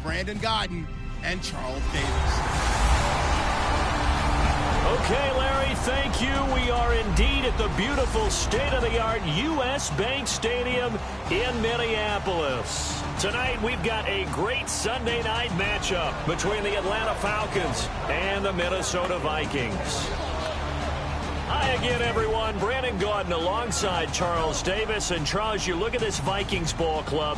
Brandon Godden and Charles Davis. Okay, Larry, thank you. We are indeed at the beautiful state-of-the-art U.S. Bank Stadium in Minneapolis. Tonight, we've got a great Sunday night matchup between the Atlanta Falcons and the Minnesota Vikings. Hi again, everyone. Brandon Gaudin alongside Charles Davis. And, Charles, you look at this Vikings ball club.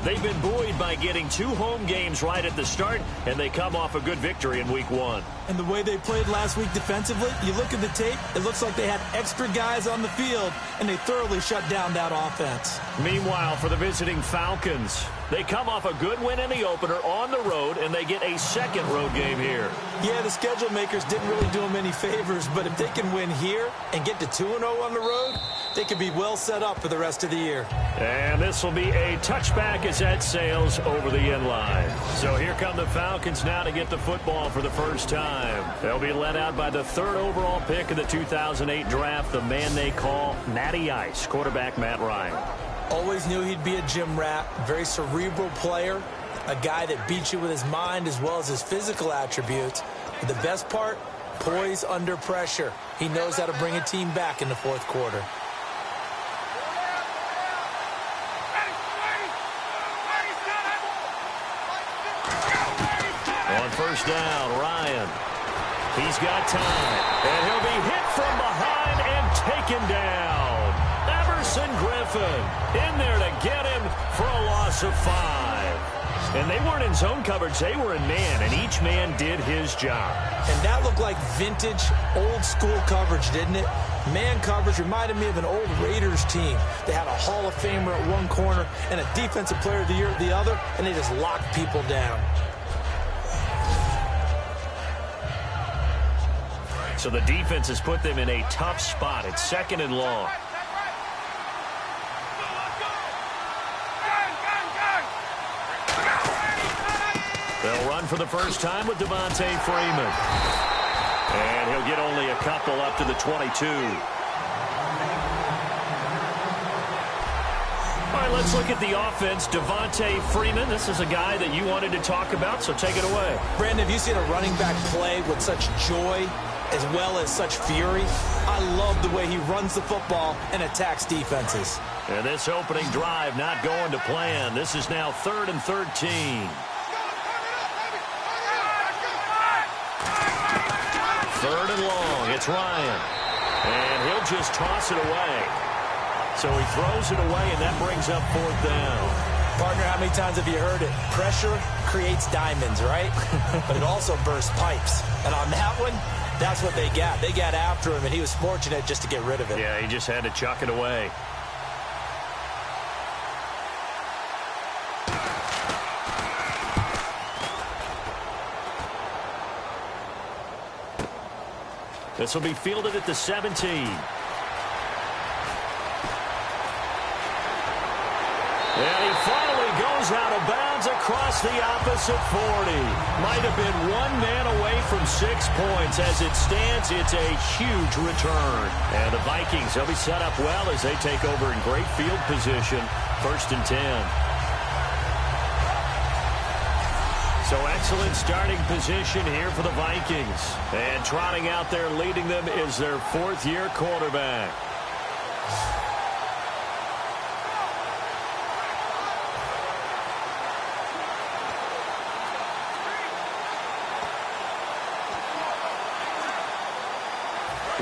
They've been buoyed by getting 2 home games right at the start, and they come off a good victory in Week 1. And the way they played last week defensively, you look at the tape, it looks like they had extra guys on the field, and they thoroughly shut down that offense. Meanwhile, for the visiting Falcons, they come off a good win in the opener on the road, and they get a second road game here. Yeah, the schedule makers didn't really do them any favors, but if they can win here and get to 2-0 on the road, they could be well set up for the rest of the year. And this will be a touchback as that sails over the end line. So here come the Falcons now to get the football for the first time. They'll be led out by the 3rd overall pick of the 2008 draft, the man they call Natty Ice, quarterback Matt Ryan. Always knew he'd be a gym rat, very cerebral player, a guy that beats you with his mind as well as his physical attributes. But the best part, poise under pressure. He knows how to bring a team back in the 4th quarter. On first down, Ryan. He's got time, and he'll be hit from behind and taken down. Everson Griffin in there to get him for a loss of 5. And they weren't in zone coverage. They were in man, and each man did his job. And that looked like vintage, old-school coverage, didn't it? Man coverage reminded me of an old Raiders team. They had a Hall of Famer at one corner and a Defensive Player of the Year at the other, and they just locked people down. So the defense has put them in a tough spot. It's 2nd and long. They'll run for the first time with Devontae Freeman. And he'll get only a couple up to the 22. All right, let's look at the offense. Devontae Freeman, this is a guy that you wanted to talk about, so take it away. Brandon, have you seen a running back play with such joy as well as such fury? I love the way he runs the football and attacks defenses. And this opening drive not going to plan. This is now 3rd and 13. 3rd and long. It's Ryan. And he'll just toss it away. So he throws it away, and that brings up 4th down. Partner, how many times have you heard it? Pressure creates diamonds, right? But it also bursts pipes. And on that one, that's what they got. They got after him, and he was fortunate just to get rid of it. Yeah, he just had to chuck it away. This will be fielded at the 17. And he finally goes out of bounds across the opposite 40. Might have been 1 man away from 6 points. As it stands, it's a huge return. And the Vikings, they'll be set up well as they take over in great field position. 1st and 10. So excellent starting position here for the Vikings. And trotting out there leading them is their 4th-year quarterback.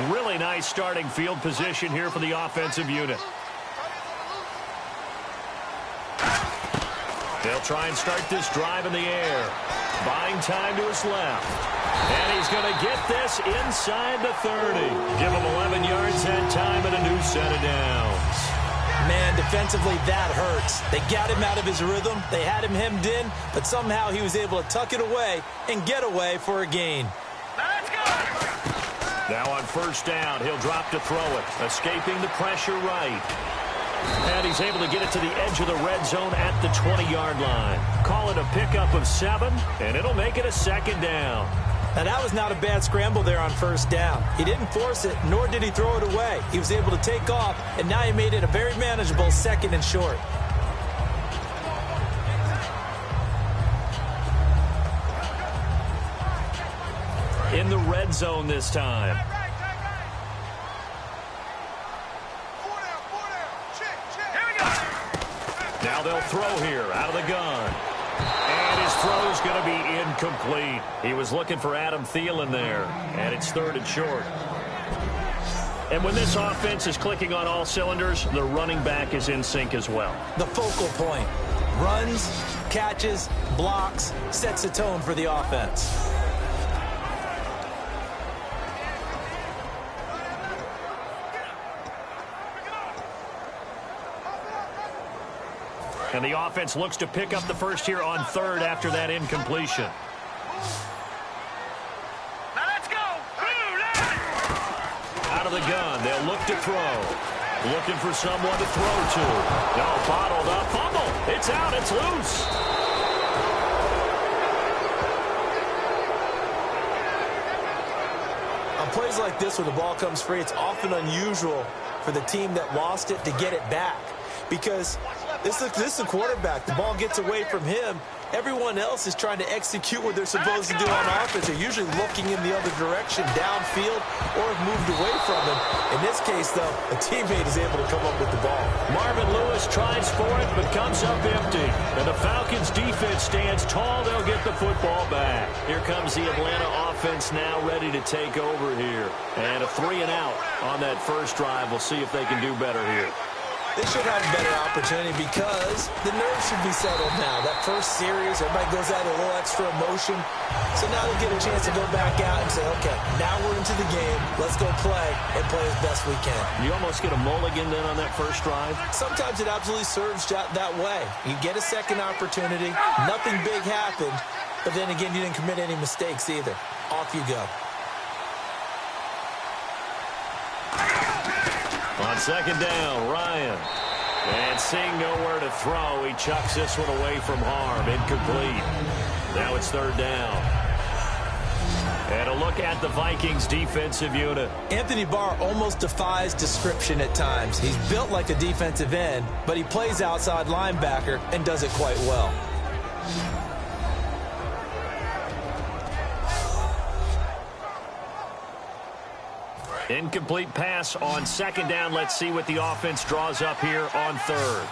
Really nice starting field position here for the offensive unit. They'll try and start this drive in the air. Buying time to his left. And he's going to get this inside the 30. Give him 11 yards that time and a new set of downs. Man, defensively, that hurts. They got him out of his rhythm. They had him hemmed in, but somehow he was able to tuck it away and get away for a gain. Now on first down, he'll drop to throw it. Escaping the pressure right. And he's able to get it to the edge of the red zone at the 20-yard line. Call it a pickup of 7, and it'll make it a 2nd down. Now, that was not a bad scramble there on first down. He didn't force it, nor did he throw it away. He was able to take off, and now he made it a very manageable 2nd and short. in the red zone this time. Now they'll throw here out of the gun. And his throw's going to be incomplete. He was looking for Adam Thielen there, and it's 3rd and short. And when this offense is clicking on all cylinders, the running back is in sync as well. The focal point. Runs, catches, blocks, sets the tone for the offense. And the offense looks to pick up the first here on 3rd after that incompletion. Now let's go. Out of the gun, they'll look to throw. Looking for someone to throw to. No, bottled up. Fumble. It's out. It's loose. On plays like this, when the ball comes free, it's often unusual for the team that lost it to get it back. Because this is the quarterback. The ball gets away from him. Everyone else is trying to execute what they're supposed to do on offense. They're usually looking in the other direction, downfield, or have moved away from him. In this case, though, a teammate is able to come up with the ball. Marvin Lewis tries for it, but comes up empty. And the Falcons' defense stands tall. They'll get the football back. Here comes the Atlanta offense now ready to take over here. And a 3-and-out on that first drive. We'll see if they can do better here. They should have a better opportunity because the nerves should be settled now. That first series, everybody goes out with a little extra emotion. So now they'll get a chance to go back out and say, okay, now we're into the game. Let's go play and play as best we can. You almost get a mulligan then on that first drive? Sometimes it absolutely serves that way. You get a second opportunity. Nothing big happened. But then again, you didn't commit any mistakes either. Off you go. On 2nd down, Ryan. And seeing nowhere to throw, he chucks this one away from harm. Incomplete. Now it's 3rd down. And a look at the Vikings defensive unit. Anthony Barr almost defies description at times. He's built like a defensive end, but he plays outside linebacker and does it quite well. Incomplete pass on 2nd down. Let's see what the offense draws up here on 3rd.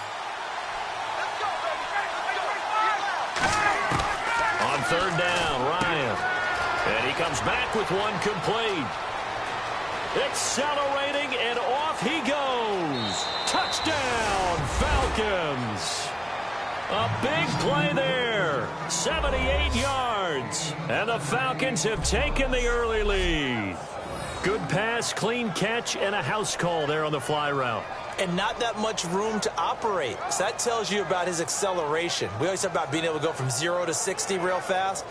On 3rd down, Ryan. And he comes back with one complete. Accelerating, and off he goes. Touchdown, Falcons. A big play there. 78 yards. And the Falcons have taken the early lead. Good pass, clean catch, and a house call there on the fly route. And not that much room to operate. So that tells you about his acceleration. We always talk about being able to go from 0 to 60 real fast.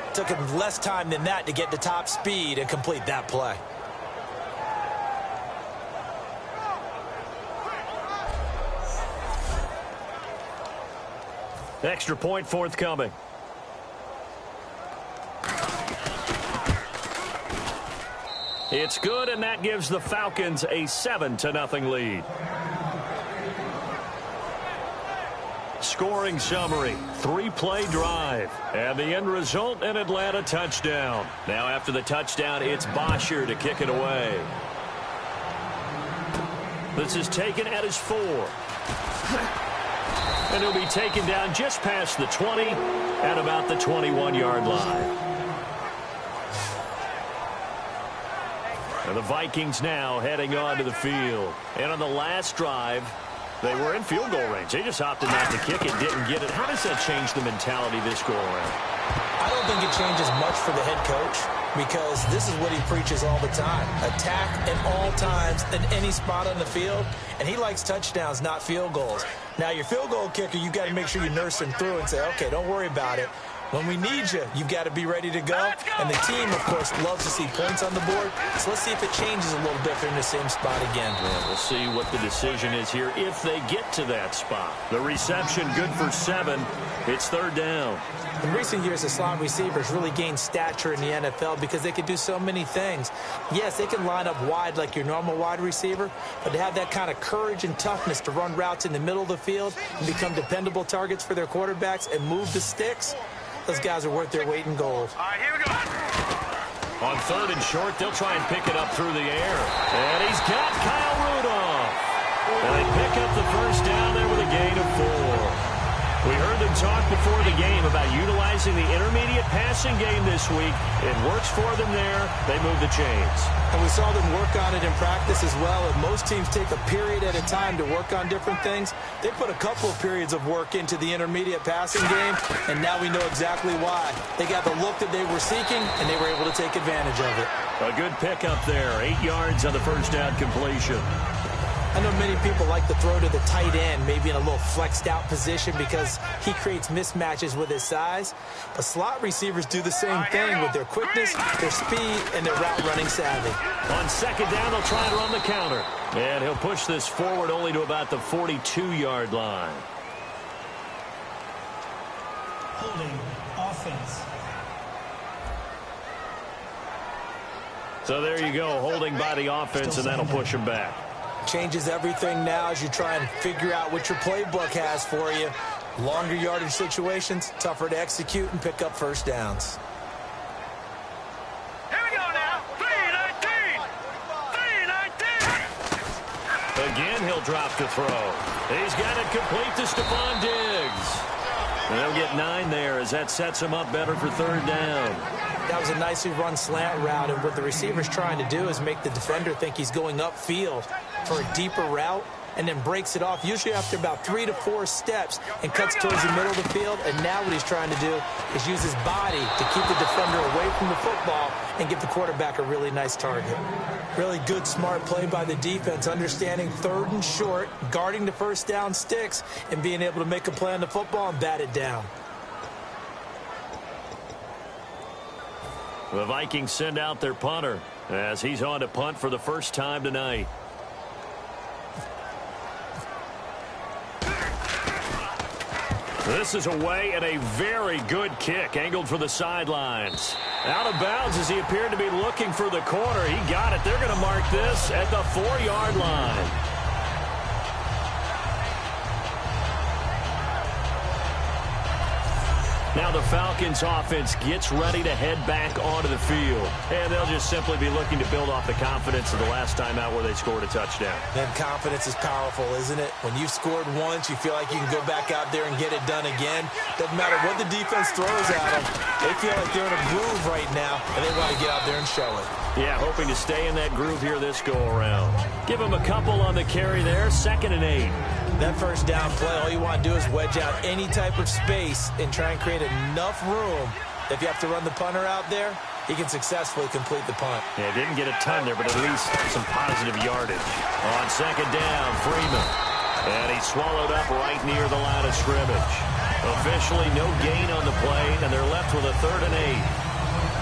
It took him less time than that to get to top speed and complete that play. Extra point forthcoming. It's good, and that gives the Falcons a 7-0 lead. Scoring summary, 3-play drive, and the end result, an Atlanta touchdown. Now after the touchdown, it's Bosher to kick it away. This is taken at his 4. And he'll be taken down just past the 20 at about the 21-yard line. And the Vikings now heading onto the field. And on the last drive, they were in field goal range. They just opted not to kick it, didn't get it. How does that change the mentality this go around? I don't think it changes much for the head coach because this is what he preaches all the time. Attack at all times in any spot on the field. And he likes touchdowns, not field goals. Now, your field goal kicker, you've got to make sure you nurse him through and say, okay, don't worry about it. When we need you, you've got to be ready to go. And the team, of course, loves to see points on the board. So let's see if it changes a little bit if they're in the same spot again. Yeah, we'll see what the decision is here if they get to that spot. The reception good for 7. It's 3rd down. In recent years, the slot receivers really gained stature in the NFL because they can do so many things. Yes, they can line up wide like your normal wide receiver, but to have that kind of courage and toughness to run routes in the middle of the field and become dependable targets for their quarterbacks and move the sticks, those guys are worth their weight in gold. All right, here we go. On 3rd and short, they'll try and pick it up through the air. And he's got Kyle Rudolph. And they pick up the first down there with a gain of 4. We heard them talk before the game about utilizing the intermediate passing game this week. It works for them there. They move the chains. And we saw them work on it in practice as well. And most teams take a period at a time to work on different things. They put a couple of periods of work into the intermediate passing game, and now we know exactly why. They got the look that they were seeking, and they were able to take advantage of it. A good pickup there. 8 yards on the first down completion. I know many people like to throw to the tight end, maybe in a little flexed out position because he creates mismatches with his size. But slot receivers do the same thing with their quickness, their speed, and their route running savvy. On 2nd down, they'll try and run the counter. And he'll push this forward only to about the 42-yard line. Holding offense. So there you go, holding by the offense, and that'll push him back. Changes everything now as you try and figure out what your playbook has for you. Longer yardage situations, tougher to execute and pick up first downs. Here we go now. 3-19. 3-19. Again, he'll drop to throw. He's got it complete to Stephon Diggs. And they'll get 9 there as that sets him up better for 3rd down. That was a nicely run slant route, and what the receiver's trying to do is make the defender think he's going upfield for a deeper route, and then breaks it off, usually after about 3 to 4 steps, and cuts towards the middle of the field. And now what he's trying to do is use his body to keep the defender away from the football and give the quarterback a really nice target. Really good, smart play by the defense, understanding 3rd and short, guarding the first down sticks, and being able to make a play on the football and bat it down. The Vikings send out their punter as he's on to punt for the first time tonight. This is away and a very good kick, angled for the sidelines. Out of bounds as he appeared to be looking for the corner. He got it. They're going to mark this at the 4-yard line. Now the Falcons offense gets ready to head back onto the field. And they'll just simply be looking to build off the confidence of the last time out where they scored a touchdown. Then confidence is powerful, isn't it? When you've scored once, you feel like you can go back out there and get it done again. Doesn't matter what the defense throws at them. They feel like they're in a groove right now, and they want to get out there and show it. Yeah, hoping to stay in that groove here this go-around. Give him a couple on the carry there, 2nd and 8. That first down play, all you want to do is wedge out any type of space and try and create enough room. If you have to run the punter out there, he can successfully complete the punt. Yeah, didn't get a ton there, but at least some positive yardage. On 2nd down, Freeman. And he's swallowed up right near the line of scrimmage. Officially no gain on the play, and they're left with a 3rd and 8.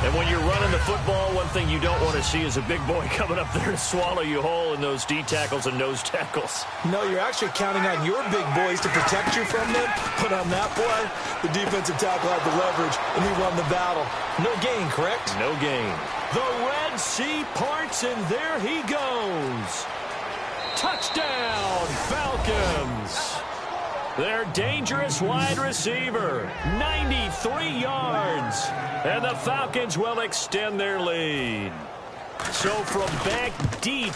And when you're running the football, one thing you don't want to see is a big boy coming up there to swallow you whole in those D tackles and nose tackles. No, you're actually counting on your big boys to protect you from them. But on that play, the defensive tackle had the leverage, and he won the battle. No gain, correct? No gain. The Red Sea parts, and there he goes. Touchdown, Falcons. Their dangerous wide receiver, 93 yards. And the Falcons will extend their lead. So from back deep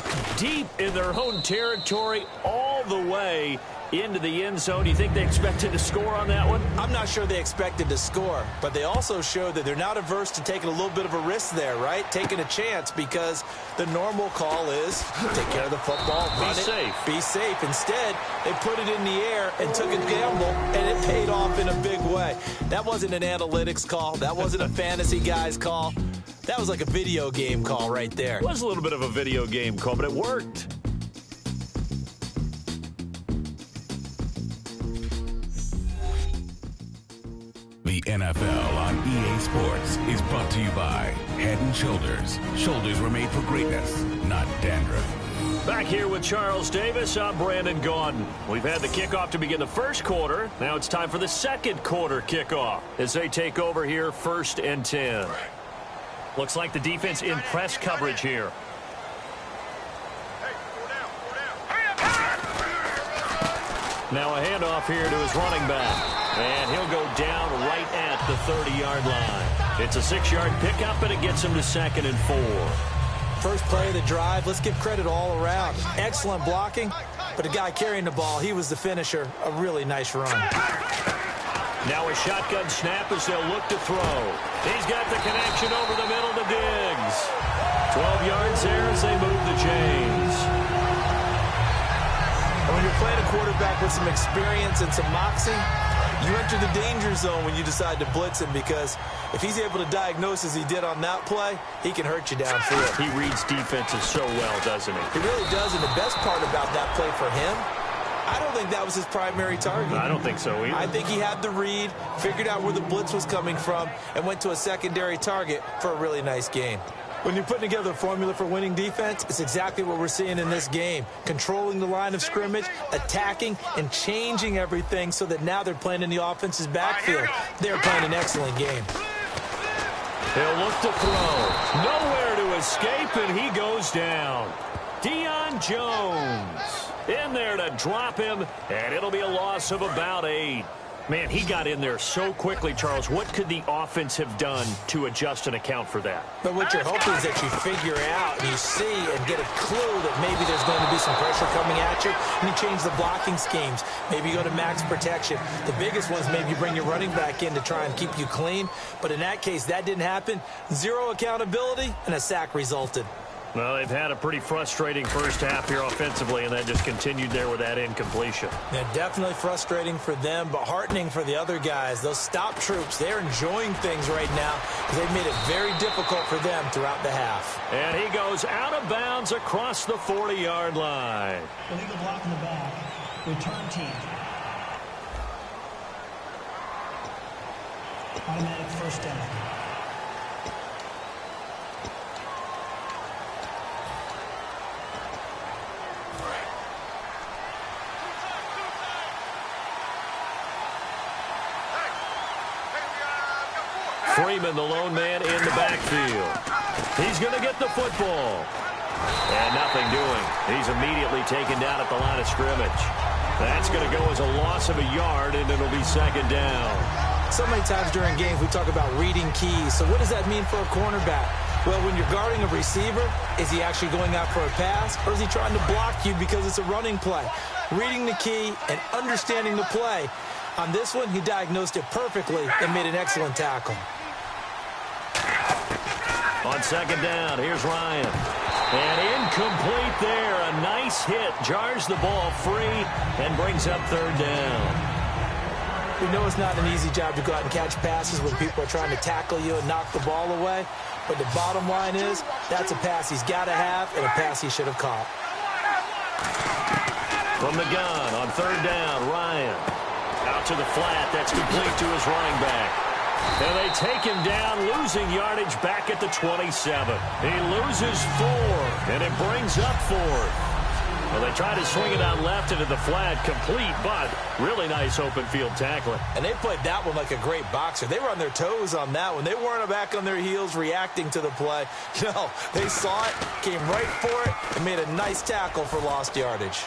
in their own territory all the way into the end zone, do you think they expected to score on that one? I'm not sure they expected to score, but they also showed that they're not averse to taking a little bit of a risk there, right? Taking a chance, because the normal call is take care of the football, run it, be safe. Instead, they put it in the air and took a gamble, and it paid off in a big way. That wasn't an analytics call. That wasn't a fantasy guy's call. That was like a video game call right there. It was a little bit of a video game call, but it worked. The NFL on EA Sports is brought to you by Head & Shoulders. Shoulders were made for greatness, not dandruff. Back here with Charles Davis, I'm Brandon Gaudin. We've had the kickoff to begin the first quarter. Now it's time for the second quarter kickoff as they take over here, 1st and 10. Looks like the defense in press coverage here. Now a handoff here to his running back. And he'll go down right at the 30-yard line. It's a 6-yard pickup, and it gets him to 2nd and 4. First play of the drive, let's give credit all around. Excellent blocking, but the guy carrying the ball, he was the finisher. A really nice run. Now a shotgun snap as they'll look to throw. He's got the connection over the middle to Diggs. 12 yards there as they move to James. And when you're playing a quarterback with some experience and some moxie, you enter the danger zone when you decide to blitz him, because if he's able to diagnose as he did on that play, he can hurt you downfield. He reads defenses so well, doesn't he? He really does, and the best part about that play for him, I don't think that was his primary target. I don't think so either. I think he had the read, figured out where the blitz was coming from, and went to a secondary target for a really nice game. When you're putting together a formula for winning defense, it's exactly what we're seeing in this game. Controlling the line of scrimmage, attacking, and changing everything so that now they're playing in the offense's backfield. They're playing an excellent game. He'll look to throw. Nowhere to escape, and he goes down. Deion Jones in there to drop him, and it'll be a loss of about 8. Man, he got in there so quickly, Charles. What could the offense have done to adjust and account for that? But what you're hoping is that you figure out and you see and get a clue that maybe there's going to be some pressure coming at you, and you change the blocking schemes. Maybe you go to max protection. The biggest one is maybe you bring your running back in to try and keep you clean. But in that case, that didn't happen. Zero accountability, and a sack resulted. Well, they've had a pretty frustrating first half here offensively, and that just continued there with that incompletion. Yeah, definitely frustrating for them, but heartening for the other guys. Those stop troops, they're enjoying things right now because they've made it very difficult for them throughout the half. And he goes out of bounds across the 40-yard line. Illegal block in the back. Return team. Automatic first down. Freeman, the lone man in the backfield. He's going to get the football. And nothing doing. He's immediately taken down at the line of scrimmage. That's going to go as a loss of a yard, and it'll be 2nd down. So many times during games we talk about reading keys. So what does that mean for a cornerback? Well, when you're guarding a receiver, is he actually going out for a pass, or is he trying to block you because it's a running play? Reading the key and understanding the play. On this one, he diagnosed it perfectly and made an excellent tackle. On 2nd down, here's Ryan. And incomplete there. A nice hit. Jars the ball free and brings up 3rd down. We know it's not an easy job to go out and catch passes when people are trying to tackle you and knock the ball away. But the bottom line is, that's a pass he's got to have and a pass he should have caught. From the gun on 3rd down, Ryan. Out to the flat. That's complete to his running back. And they take him down, losing yardage back at the 27. He loses 4, and it brings up 4th. Well, they try to swing it out left into the flat, complete, but really nice open field tackling. And they played that one like a great boxer. They were on their toes on that one. They weren't back on their heels reacting to the play. No, they saw it, came right for it, and made a nice tackle for lost yardage.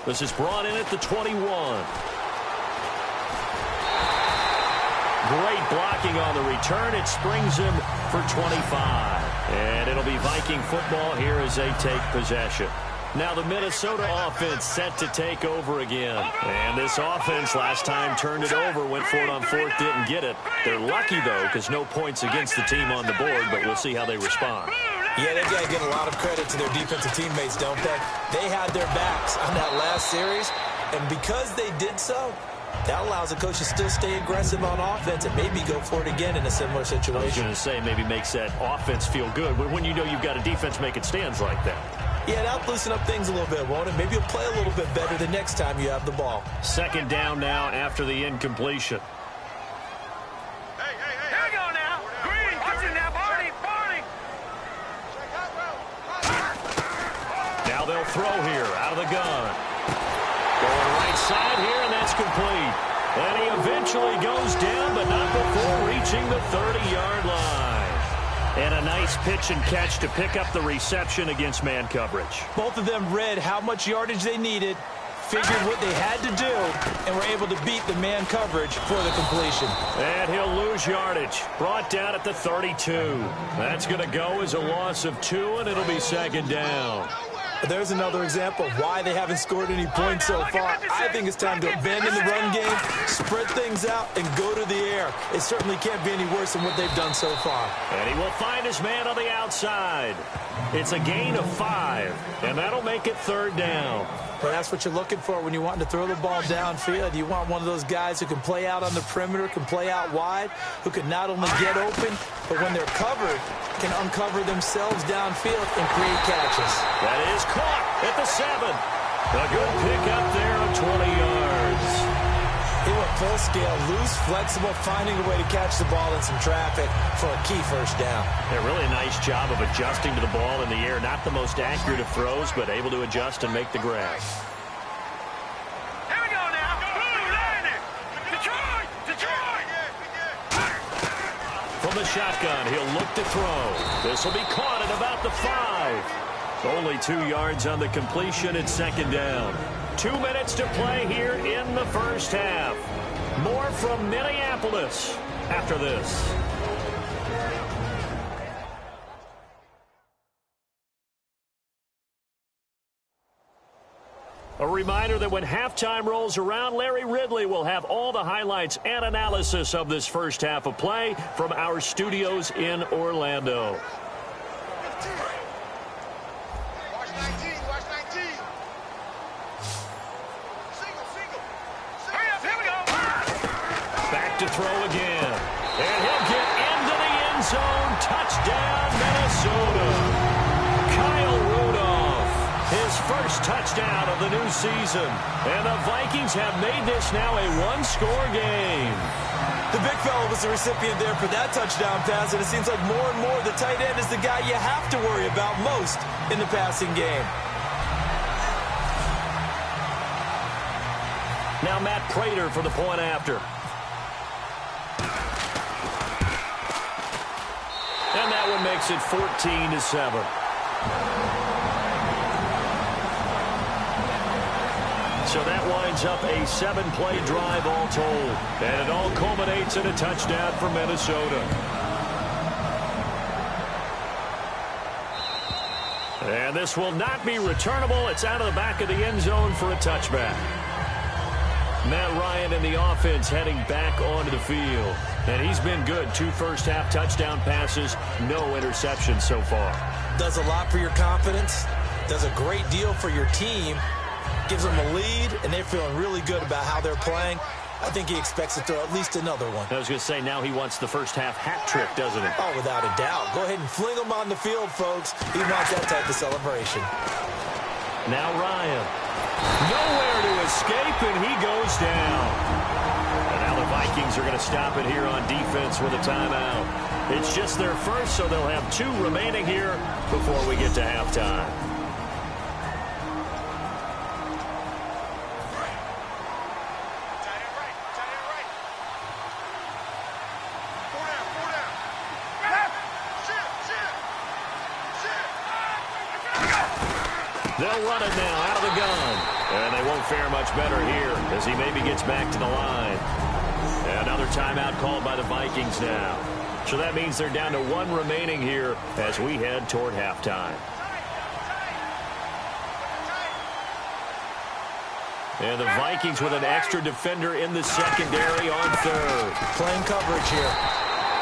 This is brought in at the 21. Great blocking on the return. It springs him for 25. And it'll be Viking football here as they take possession. Now the Minnesota offense set to take over again. And this offense last time turned it over, went for it on 4th, didn't get it. They're lucky, though, because no points against the team on the board, but we'll see how they respond. Yeah, they've got to give a lot of credit to their defensive teammates, don't they? They had their backs on that last series, and because they did so, that allows the coach to still stay aggressive on offense and maybe go for it again in a similar situation. I was going to say maybe makes that offense feel good, but when you know you've got a defense making stands like that. Yeah, that'll loosen up things a little bit, won't it? Maybe you'll play a little bit better the next time you have the ball. 2nd down now after the incompletion. Here we go now. Green, watch it now, Barney. Now they'll throw here out of the gun. Going right side here, and that's complete. And he eventually goes down, but not before reaching the 30-yard line. And a nice pitch and catch to pick up the reception against man coverage. Both of them read how much yardage they needed, figured what they had to do and were able to beat the man coverage for the completion. And he'll lose yardage. Brought down at the 32. That's going to go as a loss of 2, and it'll be second down. There's another example of why they haven't scored any points so far. I think it's time to abandon the run game, spread things out, and go to the air. It certainly can't be any worse than what they've done so far. And he will find his man on the outside. It's a gain of 5, and that'll make it third down. But that's what you're looking for when you want to throw the ball downfield. You want one of those guys who can play out on the perimeter, can play out wide, who can not only get open, but when they're covered, can uncover themselves downfield and create catches. That is caught at the 7. A good pickup there of 20 yards. He went full scale, loose, flexible, finding a way to catch the ball in some traffic for a key first down. A really nice job of adjusting to the ball in the air. Not the most accurate of throws, but able to adjust and make the grab. Here we go now. Blue Lightning. Detroit. Detroit. From the shotgun, he'll look to throw. This will be caught at about the 5. Only 2 yards on the completion. It's second down. 2 minutes to play here in the first half. More from Minneapolis after this. A reminder that when halftime rolls around, Larry Ridley will have all the highlights and analysis of this first half of play from our studios in Orlando. To throw again, and he'll get into the end zone. Touchdown, Minnesota. Kyle Rudolph, his first touchdown of the new season, and the Vikings have made this now a one-score game. The big fella was the recipient there for that touchdown pass, and it seems like more and more the tight end is the guy you have to worry about most in the passing game. Now Matt Prater for the point after. And that one makes it 14-7. So that winds up a 7-play drive all told. And it all culminates in a touchdown for Minnesota. And this will not be returnable. It's out of the back of the end zone for a touchback. Matt Ryan and the offense heading back onto the field. And he's been good. 2 first-half touchdown passes, no interceptions so far. Does a lot for your confidence. Does a great deal for your team. Gives them a lead, and they're feeling really good about how they're playing. I think he expects to throw at least another one. I was going to say, now he wants the first-half hat trick, doesn't he? Oh, without a doubt. Go ahead and fling him on the field, folks. He wants that type of celebration. Now Ryan. Nowhere to escape, and he goes down. And now the Vikings are going to stop it here on defense with a timeout. It's just their first, so they'll have 2 remaining here before we get to halftime. They'll run it now out of the gun. And they won't fare much better here as he maybe gets back to the line. Another timeout called by the Vikings now. So that means they're down to 1 remaining here as we head toward halftime. And the Vikings with an extra defender in the secondary on third. Playing coverage here.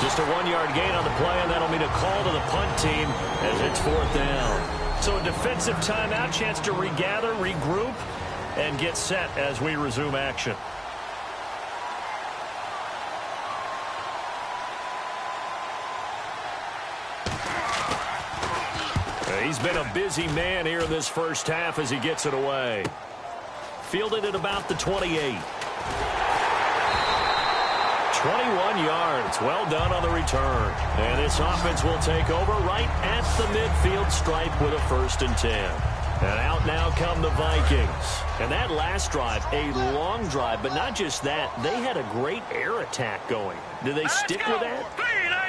Just a 1-yard gain on the play, and that'll mean a call to the punt team as it's 4th down. So a defensive timeout, chance to regather, regroup, and get set as we resume action. He's been a busy man here in this first half as he gets it away. Fielded at about the 28. 21 yards. Well done on the return. And this offense will take over right at the midfield stripe with a 1st and 10. And out now come the Vikings. And that last drive, a long drive, but not just that. They had a great air attack going. Do they stick with that?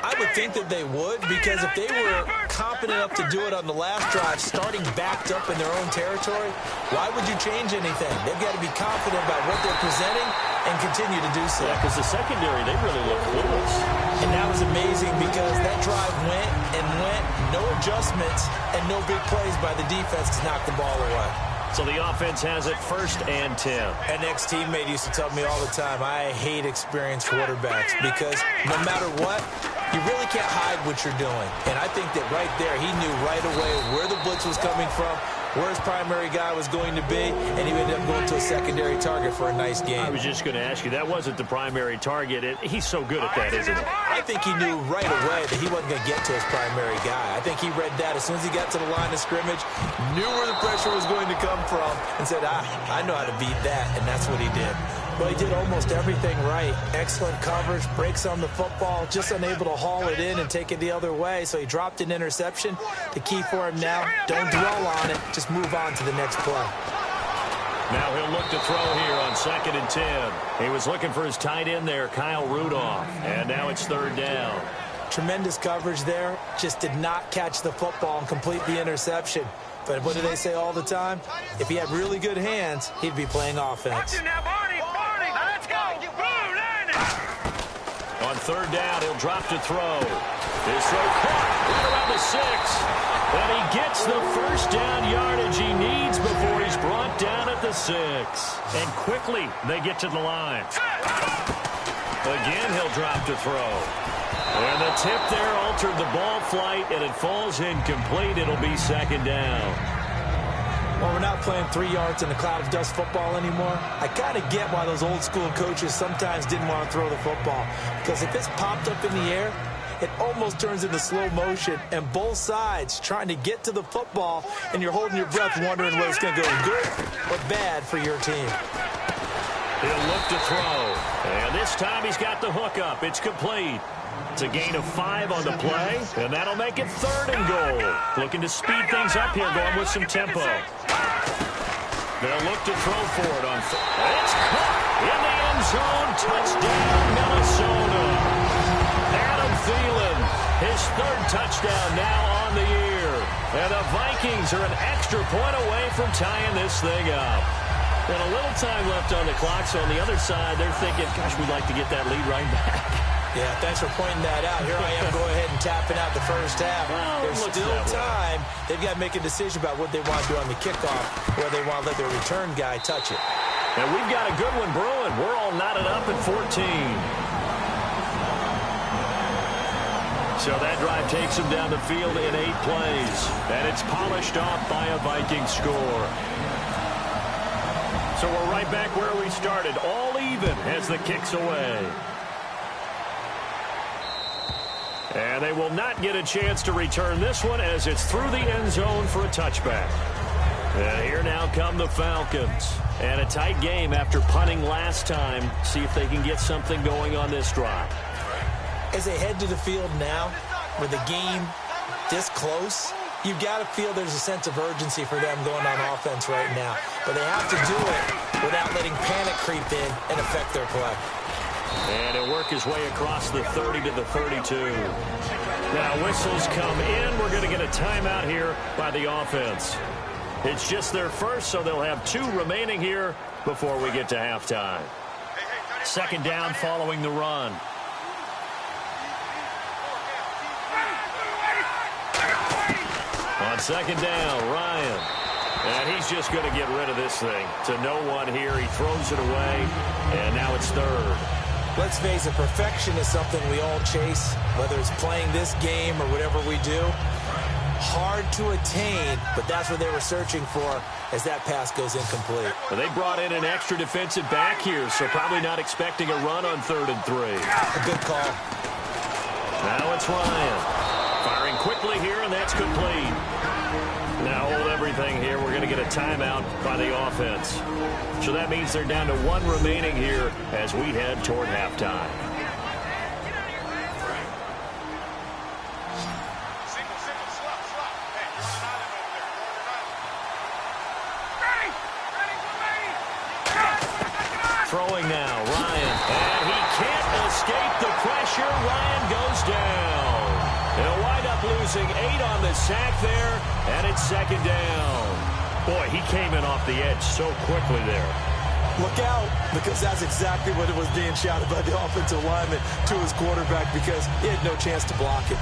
I would think that they would, because if they were confident enough to do it on the last drive, starting backed up in their own territory, why would you change anything? They've got to be confident about what they're presenting and continue to do so. Yeah, because the secondary, they really look clueless. And that was amazing because that drive went and went, no adjustments, and no big plays by the defense to knock the ball away. So the offense has it 1st and 10. An ex-teammate used to tell me all the time, I hate experienced quarterbacks because no matter what, you really can't hide what you're doing. And I think that right there, he knew right away where the blitz was coming from, where his primary guy was going to be, and he ended up going to a secondary target for a nice game. I was just going to ask you, that wasn't the primary target. He's so good at that, isn't he? I think he knew right away that he wasn't going to get to his primary guy. I think he read that as soon as he got to the line of scrimmage, knew where the pressure was going to come from, and said, I know how to beat that, and that's what he did. Well, he did almost everything right. Excellent coverage, breaks on the football, just unable to haul it in and take it the other way, so he dropped an interception. The key for him now, don't dwell on it, just move on to the next play. Now he'll look to throw here on 2nd and 10. He was looking for his tight end there, Kyle Rudolph, and now it's 3rd down. Tremendous coverage there, just did not catch the football and complete the interception. But what do they say all the time? If he had really good hands, he'd be playing offense. On 3rd down, he'll drop to throw. His throw caught right around the 6. And he gets the 1st down yardage he needs before he's brought down at the 6. And quickly, they get to the line. Again, he'll drop to throw. And the tip there altered the ball flight, and it falls incomplete. It'll be 2nd down. Well, we're not playing 3 yards in a cloud of dust football anymore. I kind of get why those old school coaches sometimes didn't want to throw the football. Because if it's popped up in the air, it almost turns into slow motion, and both sides trying to get to the football, and you're holding your breath wondering whether it's going to go good or bad for your team. He'll look to throw. And this time he's got the hook up. It's complete. It's a gain of 5 on the play, and that'll make it 3rd and goal. Looking to speed things up here, going with some tempo. They'll look to throw for it on 3rd. It's caught in the end zone. Touchdown, Minnesota. Adam Thielen, his 3rd touchdown now on the year. And the Vikings are an extra point away from tying this thing up. And a little time left on the clock, so on the other side, they're thinking, gosh, we'd like to get that lead right back. Yeah, thanks for pointing that out. Here I am go ahead and tapping out the first half. Well, there's still time. They've got to make a decision about what they want to do on the kickoff, where they want to let their return guy touch it. And we've got a good one brewing. We're all knotted up at 14. So that drive takes him down the field in 8 plays. And it's polished off by a Viking score. So we're right back where we started, all even as the kick's away. And they will not get a chance to return this one as it's through the end zone for a touchback. And here now come the Falcons. And a tight game after punting last time. See if they can get something going on this drive. As they head to the field now, with the game this close, you've got to feel there's a sense of urgency for them going on offense right now. But they have to do it without letting panic creep in and affect their play. And he'll work his way across the 30 to the 32. Now whistles come in. We're going to get a timeout here by the offense. It's just their first, so they'll have 2 remaining here before we get to halftime. 2nd down following the run. On 2nd down, Ryan. And he's just going to get rid of this thing. To no one here. He throws it away, and now it's 3rd. Let's face it, perfection is something we all chase, whether it's playing this game or whatever we do. Hard to attain, but that's what they were searching for as that pass goes incomplete. Well, they brought in an extra defensive back here, so probably not expecting a run on 3rd and 3. A good call. Now it's Ryan. Firing quickly here, and that's complete. Now hold everything here. We're going to get a timeout by the offense. So that means they're down to 1 remaining here as we head toward halftime. Throwing now, Ryan. And he can't escape the pressure. Ryan goes down. losing 8 on the sack there, and it's second down. Boy, he came in off the edge so quickly there. Look out, because that's exactly what it was being shouted by the offensive lineman to his quarterback, because he had no chance to block it.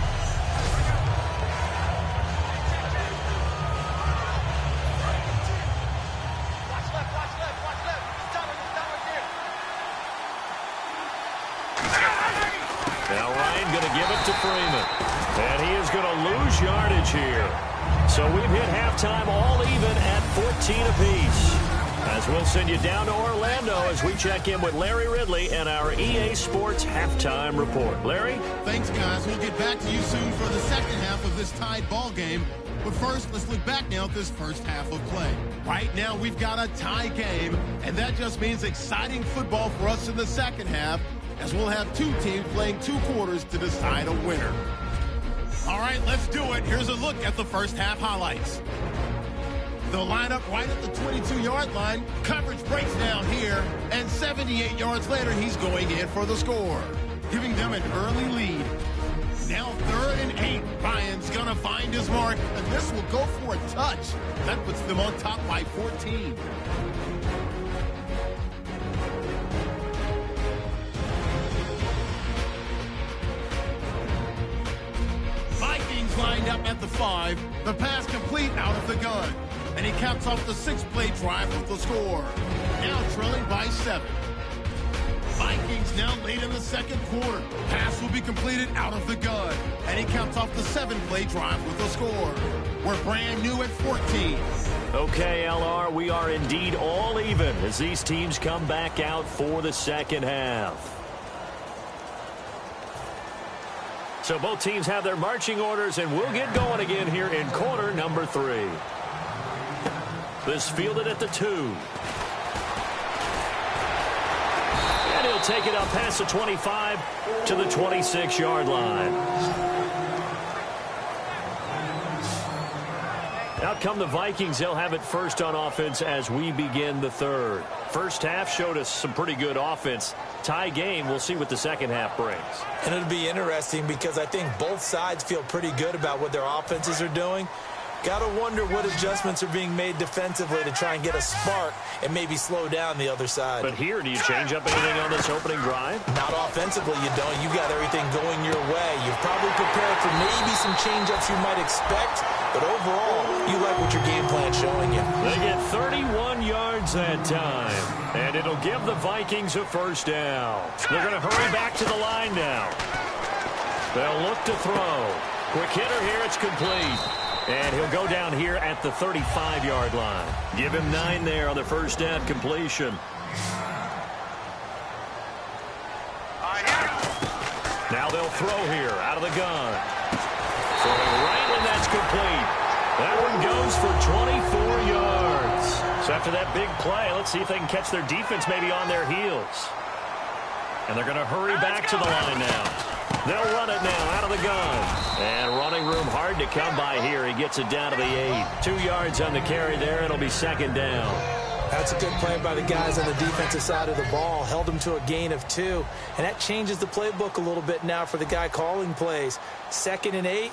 Now Ryan going to give it to Freeman. And he is going to lose yardage here. So we've hit halftime all even at 14 apiece. As we'll send you down to Orlando as we check in with Larry Ridley and our EA Sports Halftime Report. Larry? Thanks, guys. We'll get back to you soon for the second half of this tied ball game. But first, let's look back now at this first half of play. Right now, we've got a tie game, and that just means exciting football for us in the second half, as we'll have two teams playing 2 quarters to decide a winner. All right, let's do it. Here's a look at the first half highlights. They'll line up right at the 22-yard line. Coverage breaks down here, and 78 yards later, he's going in for the score, giving them an early lead. Now 3rd and 8. Ryan's going to find his mark, and this will go for a touch. That puts them on top by 14. Vikings lined up at the 5. The pass complete out of the gun. And he caps off the 6-play drive with the score. Now trailing by 7. Vikings now late in the second quarter. Pass will be completed out of the gun. And he caps off the 7-play drive with the score. We're brand new at 14. Okay, LR, we are indeed all even as these teams come back out for the second half. So both teams have their marching orders, and we'll get going again here in quarter number 3. This fielded at the 2. And he'll take it up past the 25 to the 26-yard line. Out come the Vikings. They'll have it first on offense as we begin the third. First half showed us some pretty good offense. Tie game. We'll see what the second half brings. And it'll be interesting because I think both sides feel pretty good about what their offenses are doing. Got to wonder what adjustments are being made defensively to try and get a spark and maybe slow down the other side. But here, do you change up anything on this opening drive? Not offensively, you don't. You got everything going your way. You've probably prepared for maybe some change-ups you might expect, but overall, you like what your game plan's showing you. They get 31 yards that time, and it'll give the Vikings a first down. They're going to hurry back to the line now. They'll look to throw. Quick hitter here, it's complete. And he'll go down here at the 35-yard line. Give him 9 there on the first down completion. Now they'll throw here out of the gun. Throwing right, and that's complete. That one goes for 24 yards. So after that big play, let's see if they can catch their defense maybe on their heels. And they're going to hurry back to the line now. They'll run it now out of the gun. And running room hard to come by here. He gets it down to the 8. 2 yards on the carry there. It'll be second down. That's a good play by the guys on the defensive side of the ball. Held them to a gain of 2. And that changes the playbook a little bit now for the guy calling plays. 2nd and 8.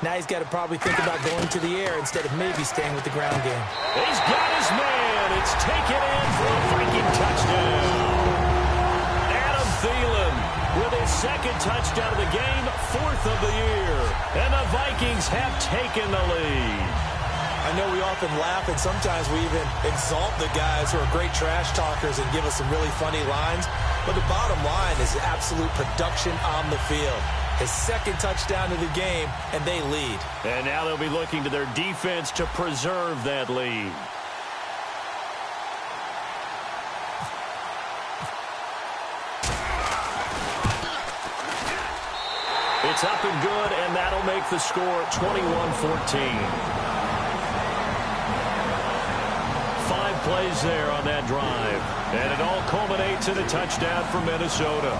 Now he's got to probably think about going to the air instead of maybe staying with the ground game. He's got his man. It's taken in for a Viking touchdown. Adam Thielen with his 2nd touchdown of the game, 4th of the year. And the Vikings have taken the lead. I know we often laugh, and sometimes we even exalt the guys who are great trash talkers and give us some really funny lines. But the bottom line is absolute production on the field. His 2nd touchdown of the game, and they lead. And now they'll be looking to their defense to preserve that lead. It's up and good, and that'll make the score 21-14. 5 plays there on that drive. And it all culminates in a touchdown for Minnesota.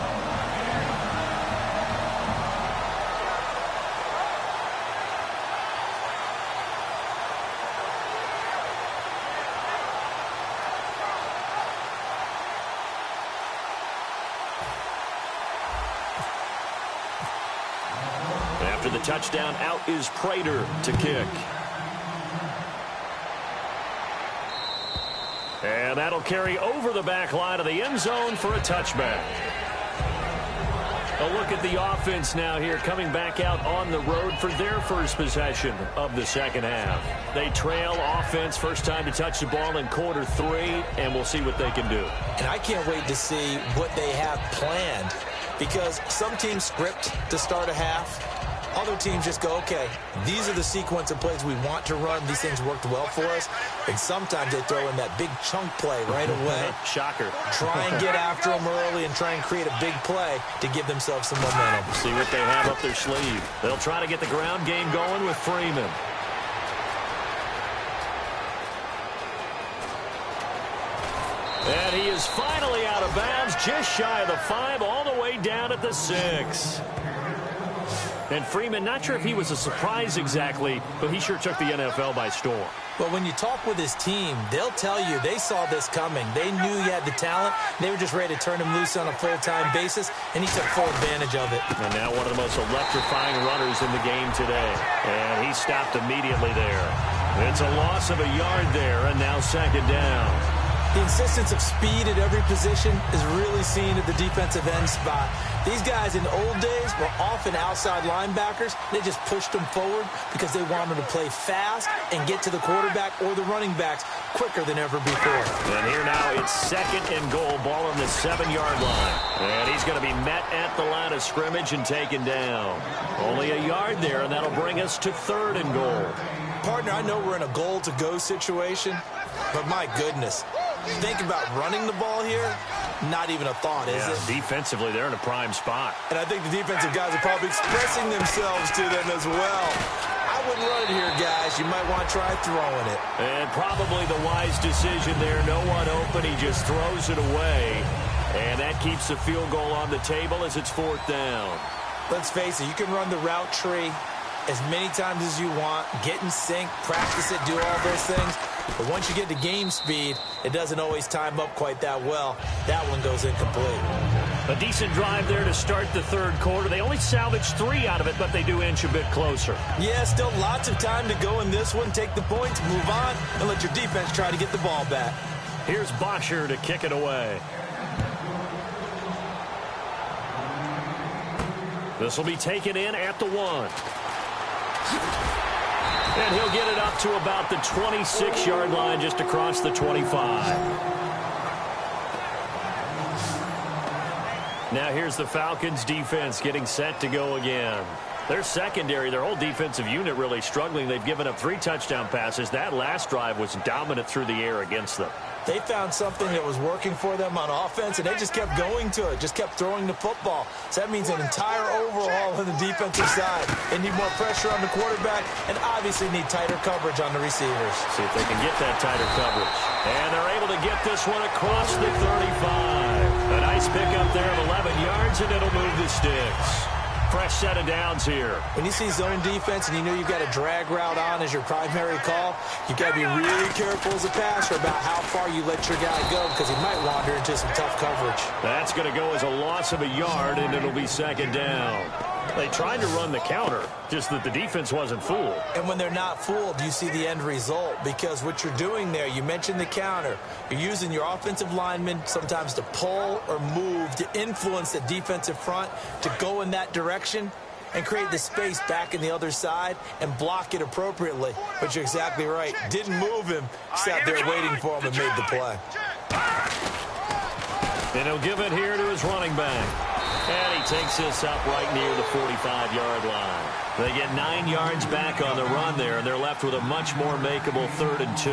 After the touchdown. Out is Prater to kick. And that'll carry over the back line of the end zone for a touchback. A look at the offense now here, coming back out on the road for their first possession of the second half. They trail offense, first time to touch the ball in quarter 3, and we'll see what they can do. And I can't wait to see what they have planned, because some teams script to start a half. Other teams just go, okay, these are the sequence of plays we want to run. These things worked well for us. And sometimes they throw in that big chunk play right away. Shocker. Try and get after them early and try and create a big play to give themselves some momentum. See what they have up their sleeve. They'll try to get the ground game going with Freeman. And he is finally out of bounds, just shy of the 5, all the way down at the 6. And Freeman, not sure if he was a surprise exactly, but he sure took the NFL by storm. Well, when you talk with his team, they'll tell you they saw this coming. They knew he had the talent. They were just ready to turn him loose on a full-time basis, and he took full advantage of it. And now one of the most electrifying runners in the game today. And he stopped immediately there. It's a loss of a yard there, and now second down. The insistence of speed at every position is really seen at the defensive end spot. These guys in the old days were often outside linebackers. They just pushed them forward because they wanted to play fast and get to the quarterback or the running backs quicker than ever before. And here now it's second and goal, ball on the 7-yard line. And he's going to be met at the line of scrimmage and taken down. Only a yard there, and that'll bring us to third and goal. Partner, I know we're in a goal-to-go situation, but my goodness. Think about running the ball here. Not even a thought, is it? Defensively, they're in a prime spot. And I think the defensive guys are probably expressing themselves to them as well. I wouldn't run it here, guys. You might want to try throwing it. And probably the wise decision there. No one open. He just throws it away. And that keeps the field goal on the table as it's fourth down. Let's face it, you can run the route tree as many times as you want, get in sync, practice it, do all those things. But once you get to game speed, it doesn't always time up quite that well. That one goes incomplete. A decent drive there to start the third quarter. They only salvaged 3 out of it, but they do inch a bit closer. Yeah, still lots of time to go in this one. Take the points, move on, and let your defense try to get the ball back. Here's Bosher to kick it away. This will be taken in at the 1. And he'll get it up to about the 26-yard line, just across the 25. Now here's the Falcons defense getting set to go again. Their secondary, their whole defensive unit really struggling. They've given up 3 touchdown passes. That last drive was dominant through the air against them. They found something that was working for them on offense, and they just kept going to it, just kept throwing the football. So that means an entire overhaul on the defensive side. They need more pressure on the quarterback and obviously need tighter coverage on the receivers. See if they can get that tighter coverage. And they're able to get this one across the 35. A nice pickup there of 11 yards, and it'll move the sticks. Fresh set of downs here. When you see zone defense and you know you've got a drag route on as your primary call, you've got to be really careful as a passer about how far you let your guy go because he might wander into some tough coverage. That's going to go as a loss of a yard, and it'll be second down. They tried to run the counter, just that the defense wasn't fooled. And when they're not fooled, you see the end result because what you're doing there, you mentioned the counter. You're using your offensive linemen sometimes to pull or move to influence the defensive front to go in that direction and create the space back in the other side and block it appropriately. But you're exactly right. Didn't move him, sat there waiting for him and made the play. And he'll give it here to his running back. And he takes this up right near the 45-yard line. They get 9 yards back on the run there, and they're left with a much more makeable 3rd and 2.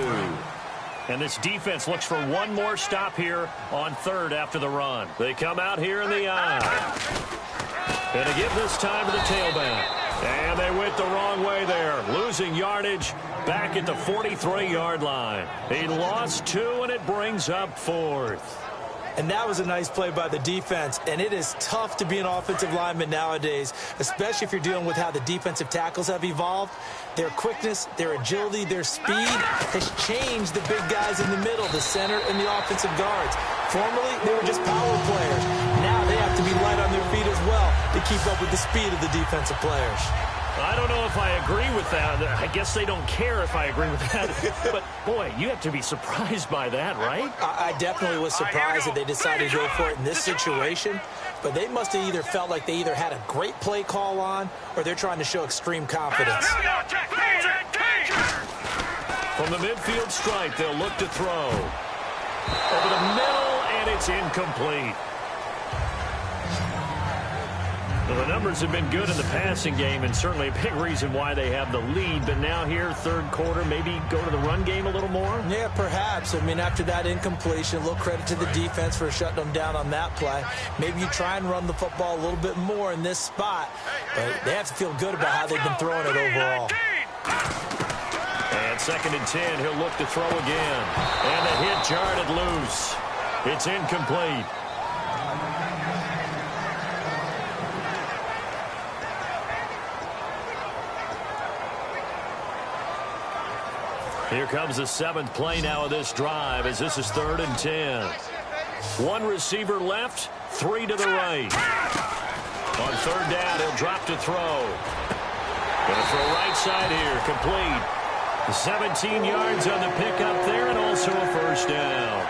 And this defense looks for one more stop here on 3rd after the run. They come out here in the eye. And to give this time to the tailback. And they went the wrong way there, losing yardage back at the 43-yard line. He lost 2, and it brings up 4th. And that was a nice play by the defense. And it is tough to be an offensive lineman nowadays, especially if you're dealing with how the defensive tackles have evolved. Their quickness, their agility, their speed has changed the big guys in the middle, the center, and the offensive guards. Formerly, they were just power players. Now they have to be light on their feet as well to keep up with the speed of the defensive players. I don't know if I agree with that. I guess they don't care if I agree with that. But, boy, you have to be surprised by that, right? I definitely was surprised that they decided to go for it in this situation. But they must have either felt like they either had a great play call on or they're trying to show extreme confidence. From the midfield stripe, they'll look to throw. Over the middle, and it's incomplete. Well, the numbers have been good in the passing game, and certainly a big reason why they have the lead. But now here, third quarter, maybe go to the run game a little more? Yeah, perhaps. I mean, after that incompletion, a little credit to the defense for shutting them down on that play. Maybe you try and run the football a little bit more in this spot. But they have to feel good about how they've been throwing it overall. And 2nd and 10, he'll look to throw again. And the hit jarred it loose. It's incomplete. Here comes the 7th play now of this drive as this is 3rd and 10. One receiver left, 3 to the right. On 3rd down, he'll drop to throw. Going to throw right side here, complete. 17 yards on the pickup there and also a 1st down.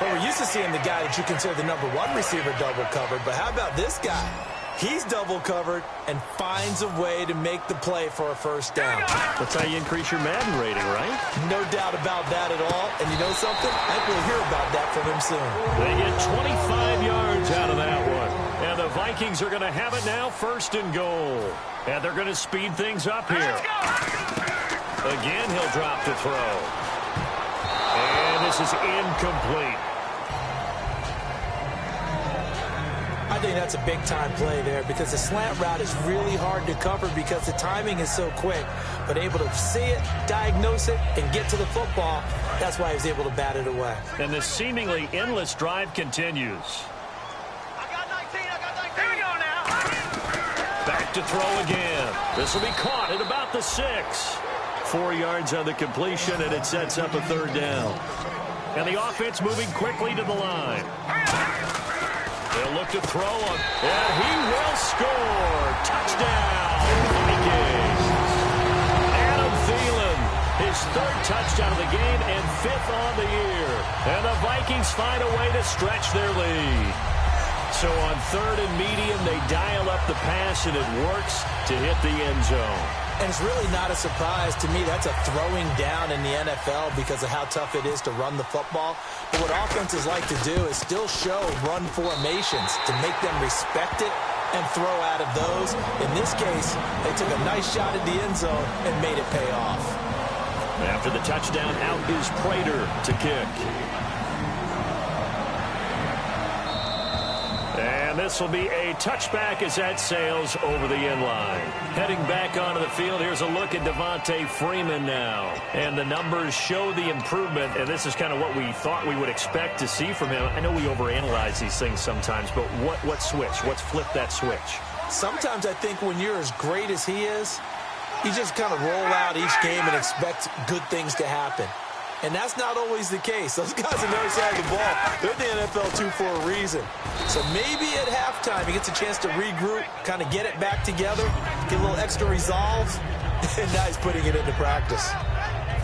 Well, we're used to seeing the guy that you consider the number 1 receiver double covered, but how about this guy? He's double covered and finds a way to make the play for a 1st down. That's how you increase your Madden rating, right? No doubt about that at all. And you know something? I think we'll hear about that from him soon. They get 25 yards out of that one. And the Vikings are going to have it now, 1st and goal. And they're going to speed things up here. Again, he'll drop to throw. And this is incomplete. I think that's a big-time play there because the slant route is really hard to cover because the timing is so quick. But able to see it, diagnose it, and get to the football, that's why he was able to bat it away. And this seemingly endless drive continues. I got 19. Here we go now. Back to throw again. This will be caught at about the 6. 4 yards on the completion, and it sets up a 3rd down. And the offense moving quickly to the line. They'll look to throw him, and he will score. Touchdown, Vikings. Adam Thielen, his 3rd touchdown of the game and 5th on the year. And the Vikings find a way to stretch their lead. So on 3rd and medium, they dial up the pass, and it works to hit the end zone. And it's really not a surprise to me. That's a throwing down in the NFL because of how tough it is to run the football. But what offenses like to do is still show run formations to make them respect it and throw out of those. In this case, they took a nice shot at the end zone and made it pay off. After the touchdown, out is Prater to kick. And this will be a touchback as that sails over the end line. Heading back onto the field, here's a look at Devontae Freeman now. And the numbers show the improvement, and this is kind of what we thought we would expect to see from him. I know we overanalyze these things sometimes, but what switch? What's flipped that switch? Sometimes I think when you're as great as he is, you just kind of roll out each game and expect good things to happen. And that's not always the case. Those guys on the other side of the ball, they're the NFL 2 for a reason. So maybe at halftime he gets a chance to regroup, kind of get it back together, get a little extra resolve, and now he's putting it into practice.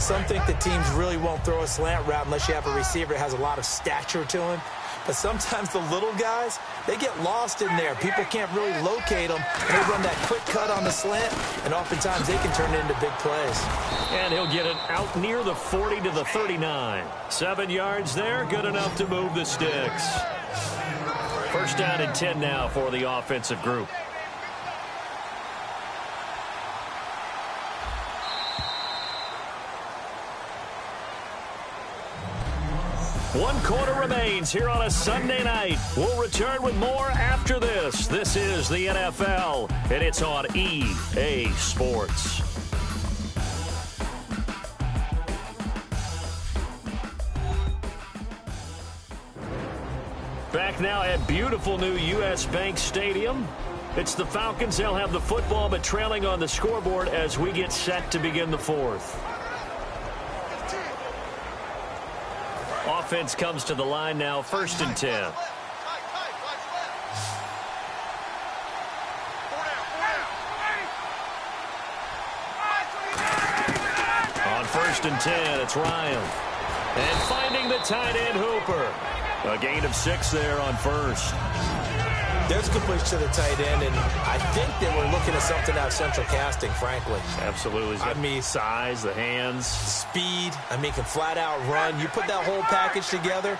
Some think that teams really won't throw a slant route unless you have a receiver that has a lot of stature to him. But sometimes the little guys, they get lost in there. People can't really locate them. And they run that quick cut on the slant, and oftentimes they can turn it into big plays. And he'll get it out near the 40 to the 39. 7 yards there, good enough to move the sticks. 1st down and 10 now for the offensive group. One quarter remains here on a Sunday night. We'll return with more after this. This is the NFL, and it's on EA Sports. Back now at beautiful new U.S. Bank Stadium. It's the Falcons. They'll have the football, but trailing on the scoreboard as we get set to begin the 4th. Offense comes to the line now, 1st and 10. first and 10. It's Ryan. And finding the tight end Hooper. A gain of 6 there on first. There's a good push to the tight end, and I think they were looking at something out of central casting, frankly. Absolutely. I mean, size, the hands. Speed. I mean, can flat out run. You put that whole package together,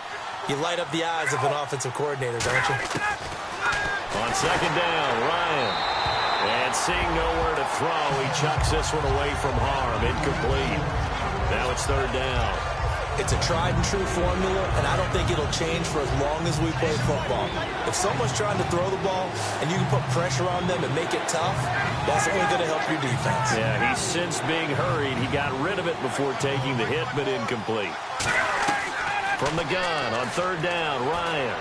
you light up the eyes of an offensive coordinator, don't you? On second down, Ryan. And seeing nowhere to throw, he chucks this one away from harm. Incomplete. Now it's third down. It's a tried-and-true formula, and I don't think it'll change for as long as we play football. If someone's trying to throw the ball and you can put pressure on them and make it tough, that's only going to help your defense. Yeah, he's since being hurried. He got rid of it before taking the hit, but incomplete. From the gun on third down, Ryan.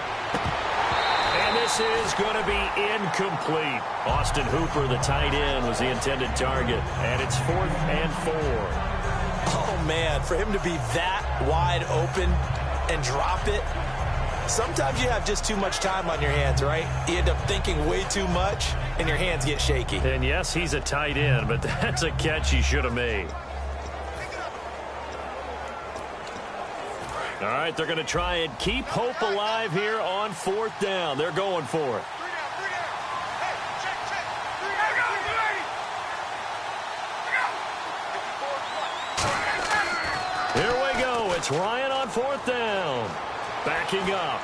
And this is going to be incomplete. Austin Hooper, the tight end, was the intended target. And it's 4th and 4. Oh, man, for him to be that wide open and drop it, sometimes you have just too much time on your hands, right? You end up thinking way too much, and your hands get shaky. And, yes, he's a tight end, but that's a catch he should have made. All right, they're going to try and keep hope alive here on 4th down. They're going for it. Here we go. It's Ryan on 4th down. Backing up.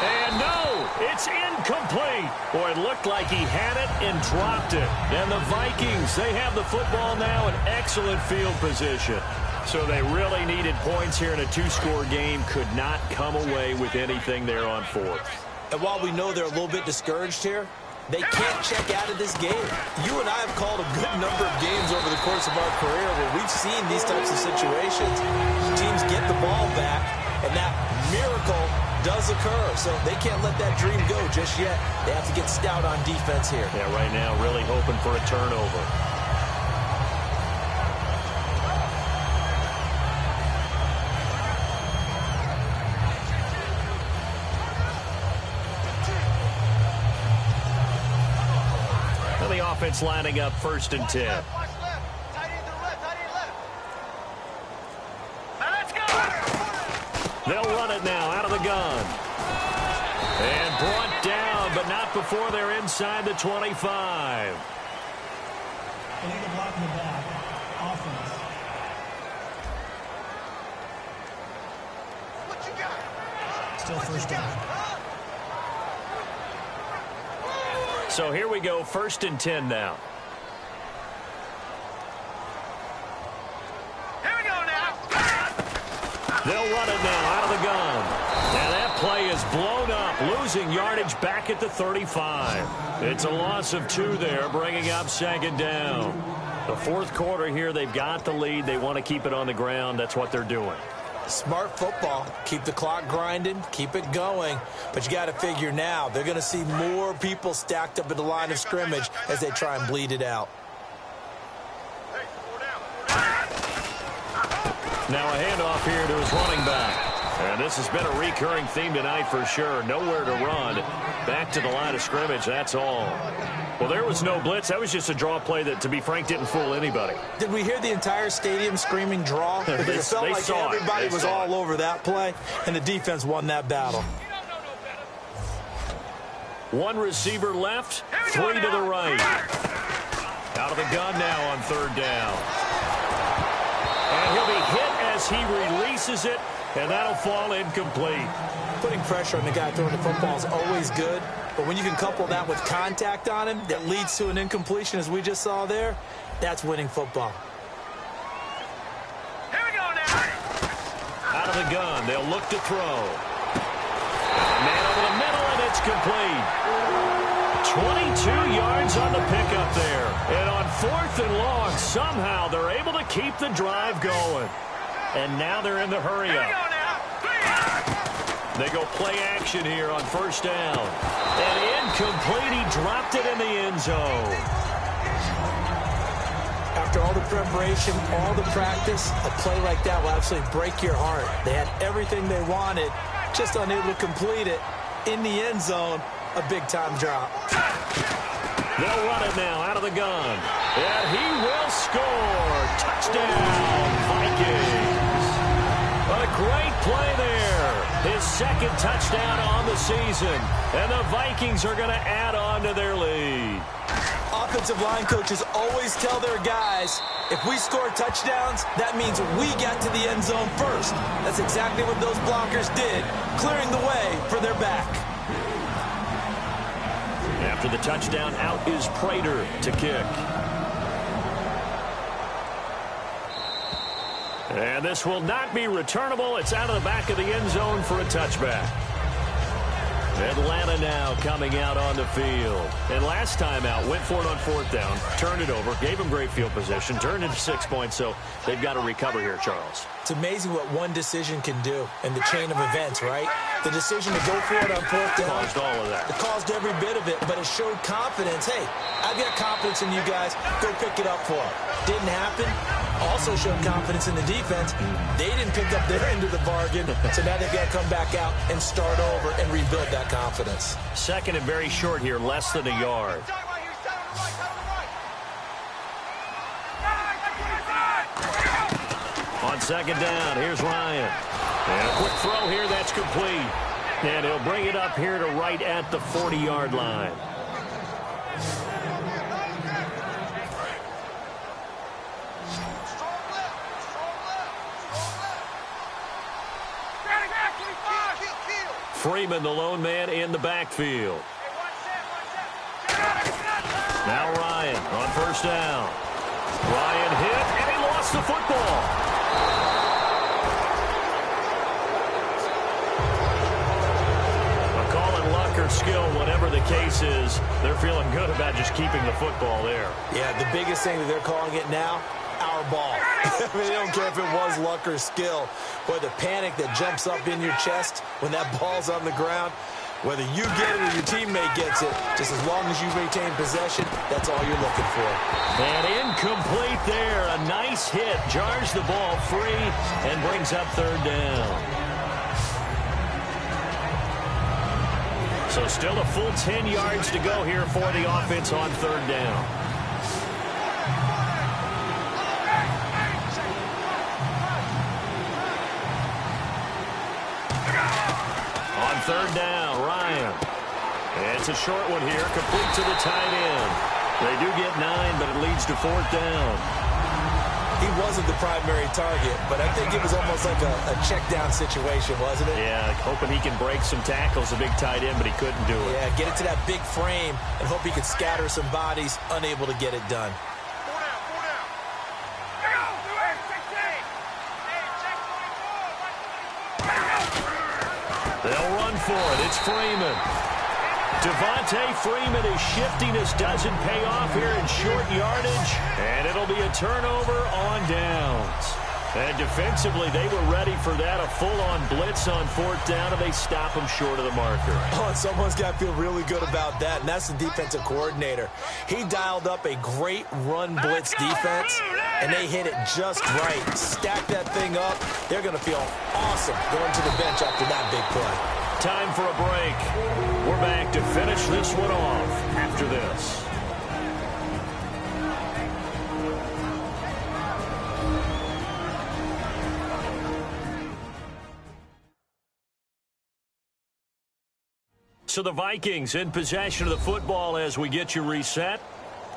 And no, it's incomplete. Boy, it looked like he had it and dropped it. And the Vikings, they have the football now in excellent field position. So they really needed points here in a 2-score game. Could not come away with anything there on 4th. And while we know they're a little bit discouraged here, they can't check out of this game. You and I have called a good number of games over the course of our career where we've seen these types of situations. Teams get the ball back, and that miracle does occur. So they can't let that dream go just yet. They have to get stout on defense here. Yeah, right now really hoping for a turnover. Offense lining up 1st and 10. They'll run it now out of the gun. And brought down, but not before they're inside the 25. Illegal block in the back. Offense. Still first down. So here we go, 1st and 10 now. Here we go now. They'll run it now out of the gun. And that play is blown up, losing yardage back at the 35. It's a loss of 2 there, bringing up 2nd down. The 4th quarter here, they've got the lead. They want to keep it on the ground. That's what they're doing. Smart football. Keep the clock grinding. Keep it going. But you got to figure now, they're going to see more people stacked up at the line of scrimmage as they try and bleed it out. Now a handoff here to his running back. And this has been a recurring theme tonight for sure. Nowhere to run. Back to the line of scrimmage, that's all. Well, there was no blitz. That was just a draw play that, to be frank, didn't fool anybody. Did we hear the entire stadium screaming draw? Because it felt like everybody was all over that play, and the defense won that battle. 1 receiver left, 3 to the right. Out of the gun now on 3rd down. And he'll be hit as he releases it, and that'll fall incomplete. Putting pressure on the guy throwing the football is always good, but when you can couple that with contact on him that leads to an incompletion, as we just saw there, that's winning football. Here we go now. Out of the gun, they'll look to throw. Man over the middle, and it's complete. 22 yards on the pickup there. And on 4th and long, somehow they're able to keep the drive going. And now they're in the hurry up. They go play action here on 1st down. And incomplete, he dropped it in the end zone. After all the preparation, all the practice, a play like that will absolutely break your heart. They had everything they wanted, just unable to complete it. In the end zone, a big-time drop. They'll run it now out of the gun. And he will score. Touchdown, Vikings. A great play there. His second touchdown on the season. And the Vikings are going to add on to their lead. Offensive line coaches always tell their guys, if we score touchdowns, that means we got to the end zone first. That's exactly what those blockers did, clearing the way for their back. After the touchdown, out is Prater to kick. And this will not be returnable. It's out of the back of the end zone for a touchback. Atlanta now coming out on the field. And last time out, went for it on fourth down, turned it over, gave them great field position, turned into 6 points, so they've got to recover here, Charles. It's amazing what one decision can do in the chain of events, right? The decision to go for it on fourth down. Caused all of that. It caused every bit of it, but it showed confidence. Hey, I've got confidence in you guys. Go pick it up for them. Didn't happen. Also showed confidence in the defense. They didn't pick up their end of the bargain, so now they've got to come back out and start over and rebuild that confidence. Second and very short here, less than a yard. On second down, here's Ryan. And a quick throw here, that's complete. And he'll bring it up here to right at the 40-yard line. Freeman, the lone man in the backfield. Now Ryan on first down. Ryan hit, and he lost the football. A call and luck or skill, whatever the case is, they're feeling good about just keeping the football there. Yeah, the biggest thing that they're calling it now, our ball. I mean, they don't care if it was luck or skill. Boy, the panic that jumps up in your chest when that ball's on the ground, whether you get it or your teammate gets it, just as long as you maintain possession, that's all you're looking for. And incomplete there. A nice hit. Jars the ball free and brings up third down. So still a full 10 yards to go here for the offense on third down. Third down, Ryan. It's a short one here, complete to the tight end. They do get 9, but it leads to fourth down. He wasn't the primary target, but I think it was almost like a check down situation, wasn't it? Yeah, hoping he can break some tackles, a big tight end, but he couldn't do it. Yeah, get it to that big frame and hope he could scatter some bodies, unable to get it done. They'll run for it. It's Freeman. Devontae Freeman is shifting. This doesn't pay off here in short yardage. And it'll be a turnover on downs. And defensively, they were ready for that. A full-on blitz on fourth down, and they stop him short of the marker. Oh, someone's got to feel really good about that, and that's the defensive coordinator. He dialed up a great run blitz defense, and they hit it just right. Stack that thing up. They're going to feel awesome going to the bench after that big play. Time for a break. We're back to finish this one off after this. So the Vikings in possession of the football as we get you reset.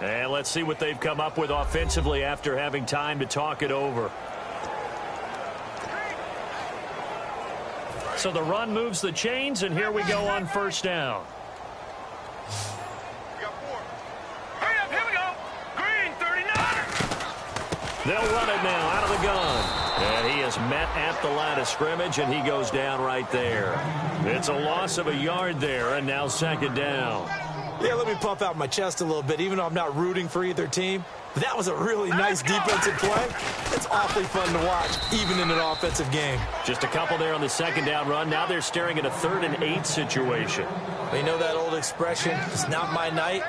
And let's see what they've come up with offensively after having time to talk it over. So the run moves the chains, and here we go on first down. Here we go. Green, 39. They'll run it now out of the gun. And he is met at the line of scrimmage, and he goes down right there. It's a loss of a yard there, and now second down. Yeah, let me puff out my chest a little bit, even though I'm not rooting for either team. That was a really nice defensive play. It's awfully fun to watch, even in an offensive game. Just a couple there on the second down run. Now they're staring at a 3rd and 8 situation. You know that old expression, it's not my night?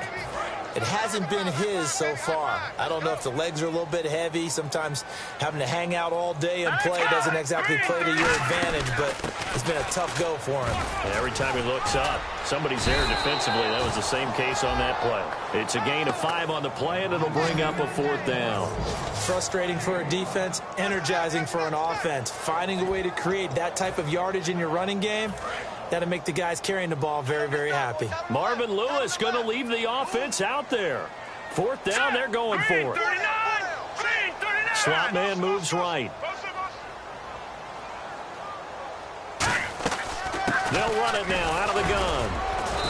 It hasn't been his so far. I don't know if the legs are a little bit heavy. Sometimes having to hang out all day and play doesn't exactly play to your advantage, but it's been a tough go for him. And every time he looks up, somebody's there defensively. That was the same case on that play. It's a gain of 5 on the play, and it'll bring up a 4th down. Frustrating for a defense, energizing for an offense. Finding a way to create that type of yardage in your running game, that'll make the guys carrying the ball very, very happy. Marvin Lewis going to leave the offense out there. 4th down, they're going for it. Slot man moves right. They'll run it now out of the gun.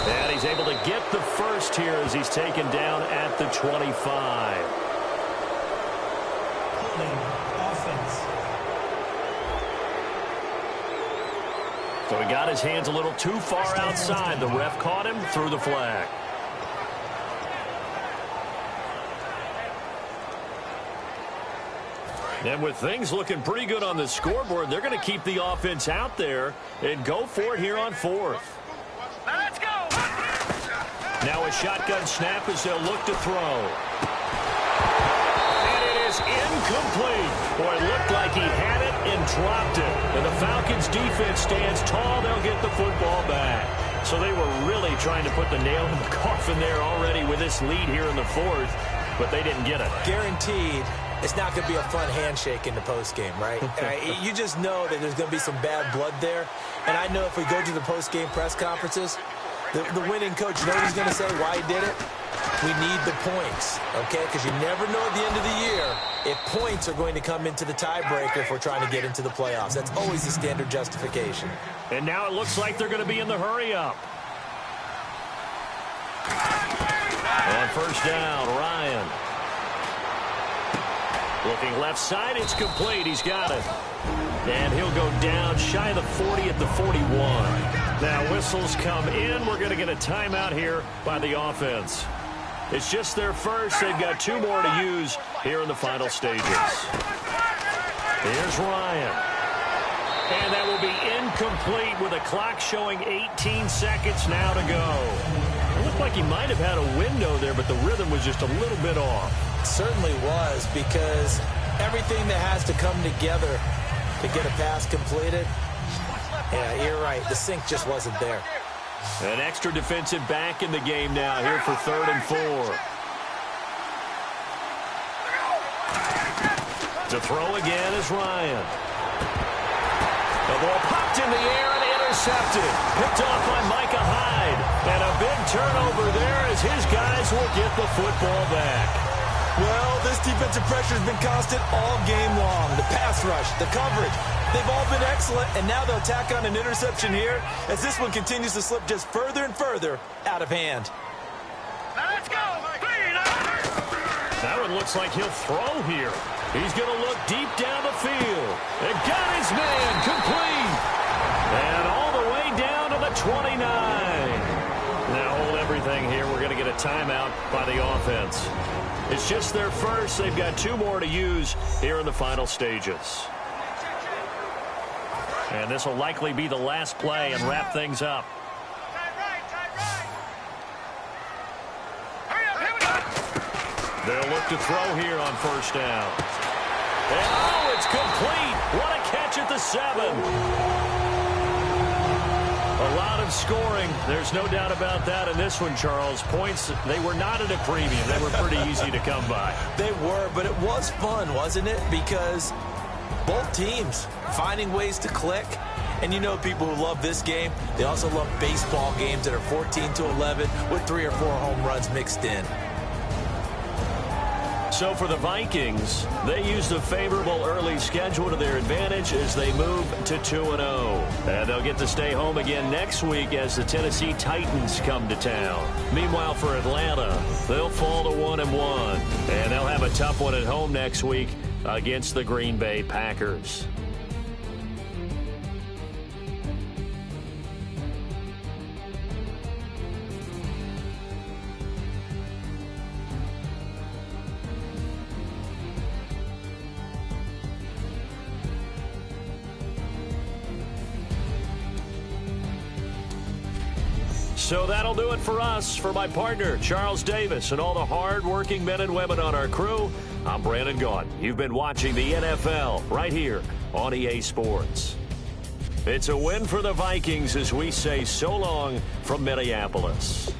And he's able to get the first here as he's taken down at the 25. Offense. So he got his hands a little too far outside. The ref caught him, threw the flag. And with things looking pretty good on the scoreboard, they're going to keep the offense out there and go for it here on 4th. Let's go! Now a shotgun snap as they'll look to throw. And it is incomplete. Boy, it looked like he had it and dropped it. And the Falcons defense stands tall. They'll get the football back. So they were really trying to put the nail in the coffin there already with this lead here in the 4th, but they didn't get it. Guaranteed. It's not going to be a fun handshake in the postgame, right? You just know that there's going to be some bad blood there. And I know if we go to the postgame press conferences, the winning coach, you know what he's going to say, why he did it? We need the points, okay? Because you never know at the end of the year if points are going to come into the tiebreaker if we're trying to get into the playoffs. That's always the standard justification. And now it looks like they're going to be in the hurry-up. On 1st down, Ryan. Looking left side, it's complete. He's got it. And he'll go down shy of the 40 at the 41. Now whistles come in. We're going to get a timeout here by the offense. It's just their first. They've got 2 more to use here in the final stages. Here's Ryan. And that will be incomplete with a clock showing 18 seconds now to go. It looked like he might have had a window there, but the rhythm was just a little bit off. Certainly was, because everything that has to come together to get a pass completed, yeah, you're right. The sync just wasn't there. An extra defensive back in the game now here for 3rd and 4. To throw again is Ryan. The ball popped in the air and intercepted. Picked off by Micah Hyde. And a big turnover there as his guys will get the football back. Well, this defensive pressure has been constant all game long. The pass rush, the coverage, they've all been excellent, and now they'll tack on an interception here as this one continues to slip just further and further out of hand. Let's go! That one looks like he'll throw here. He's going to look deep down the field. And got his man complete. And all the way down to the 29. Now hold everything here. We're going to get a timeout by the offense. It's just their first. They've got 2 more to use here in the final stages. And this will likely be the last play and wrap things up. They'll look to throw here on 1st down. And oh, it's complete. What a catch at the 7. A lot of scoring. There's no doubt about that in this one, Charles. Points, they were not at a premium. They were pretty easy to come by. They were, but it was fun, wasn't it? Because both teams finding ways to click. And you know people who love this game, they also love baseball games that are 14-11 with 3 or 4 home runs mixed in. So for the Vikings, they use the favorable early schedule to their advantage as they move to 2-0. And they'll get to stay home again next week as the Tennessee Titans come to town. Meanwhile, for Atlanta, they'll fall to 1-1. And they'll have a tough one at home next week against the Green Bay Packers. So that'll do it for us. For my partner, Charles Davis, and all the hard-working men and women on our crew, I'm Brandon Gaudin. You've been watching the NFL right here on EA Sports. It's a win for the Vikings as we say so long from Minneapolis.